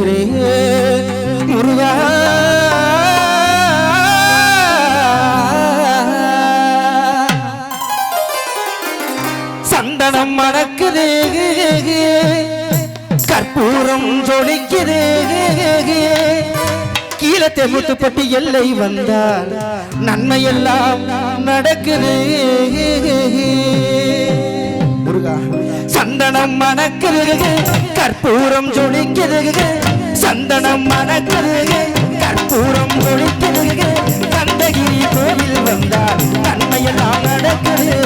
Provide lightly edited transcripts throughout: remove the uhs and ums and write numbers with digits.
போகிறேன் முருகா. சந்தனம் மணக்குது கற்பூரம் ஜொலிக்குது கீழே தெமுத்துப்பட்டு எல்லை வந்தால் நன்மையெல்லாம் நடக்குது முருகா. சந்தனம் மணக்குது கற்பூரம் ஜொலிக்குது சந்தனம் மணக்குது கற்பூரம் ஜொலிக்குது கந்தகிரி கோவில் வந்தால் நன்மையெல்லாம் நடக்குது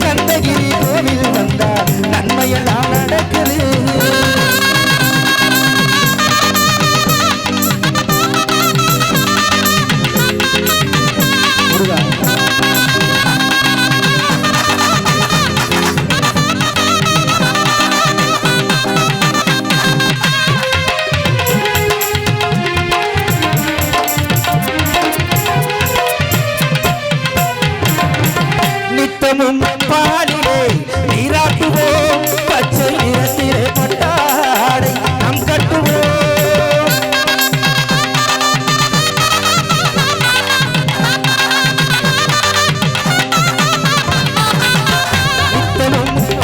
கந்தகிரி கோவில் வந்தால் நன்மையெல்லாம் நடக்குது. பாலிலே நீராட்டுவோம் பச்சை நிறத்திலே பட்டாடை நாம் கட்டுவோம்.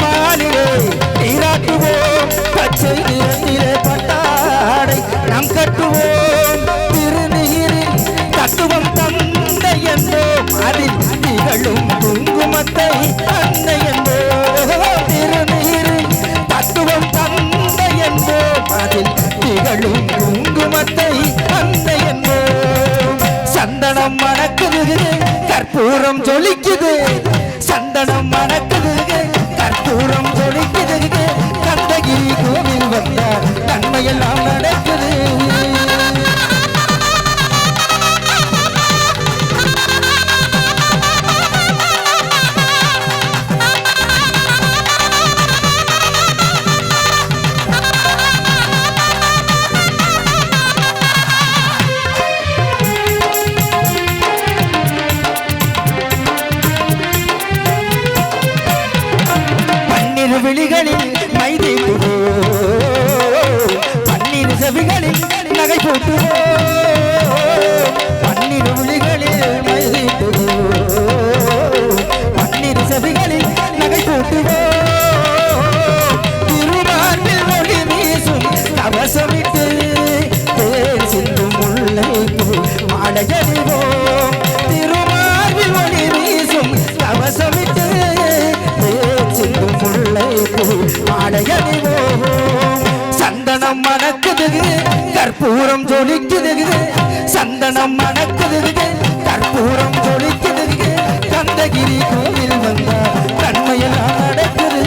பாலிலே நீராட்டுவோம் பச்சை நிறத்திலே பட்டாடை நாம் கட்டுவோம். திருநீரில் தத்துவம் தந்தை என்போம் அதில் திகழும் குங்குமத்தை அன்னை என்போம். திருநீரில் தத்துவம் தந்தை என்போம் அதில் திகழும் குங்குமத்தை அன்னை என்போம். சந்தனம் மணக்குது கற்பூரம் ஜொலிக்குது சந்தனம் மணக்குது கற்பூரம் ஜொலிக்குது கந்தகிரி கோவில் வந்தால் நன்மையெல்லாம் நடக்குது. விழிகளில் மைதை பன்னீர் செவிகளில் நகை போட்டுவோம். பன்னீர் விழிகளில் மைதை பன்னீர் செவிகளில் நகை போட்டுவோம். திருமார்பில் ஒளி வீசும் கவசமிட்டு தேர் சிந்தும் முல்லைக்கு மாலையணிவோம். திருமார்பில் ஒளி வீசும் கவசமிட்டு ஆடையணிவோம். சந்தனம் மணக்குது கற்பூரம் ஜொலிக்குது சந்தனம் மணக்குது கற்பூரம் ஜொலிக்குது கந்தகிரி கோவில் வந்தால் நன்மையெல்லாம் நடக்குது.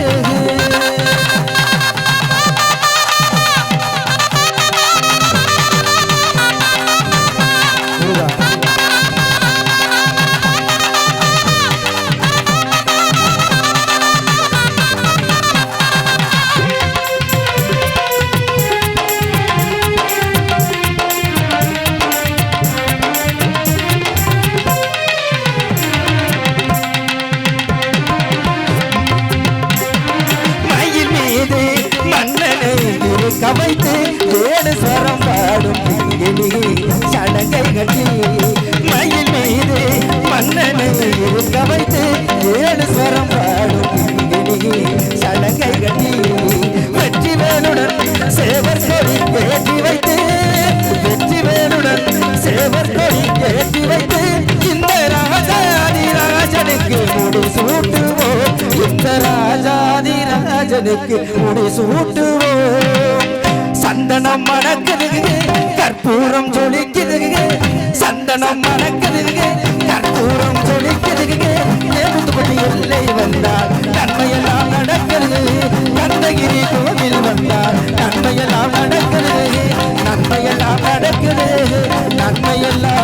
கவைத்து ஏழு ஸ்வரம் பாடும் சடங்கை கட்டி மயில் மீது மன்னனை கவைத்து ஏழு ஸ்வரம் பாடும் சடங்கை கட்டி வெற்றி வேலுடன் சேவர் கொடி ஏற்றி வைத்து வெற்றி வேலுடன் சேவர் கொடி ஏற்றி வைத்து இந்த ராஜாதிராஜனுக்கு முடி சூட்டுவோம். இந்த ராஜாதிராஜனுக்கு முடி சூட்டுவோம். சந்தனம் மணக்குது கற்பூரம் ஜொலிக்குது சந்தனம் மணக்குது கற்பூரம் ஜொலிக்குது தேவத்துப்பட்டி எல்லை வந்தால் நன்மையெல்லாம் நடக்கிறது கந்தகிரி கோவில் வந்தால் நன்மையெல்லாம் நடக்கிறது நன்மையெல்லாம் நடக்கிறது நன்மையெல்லாம்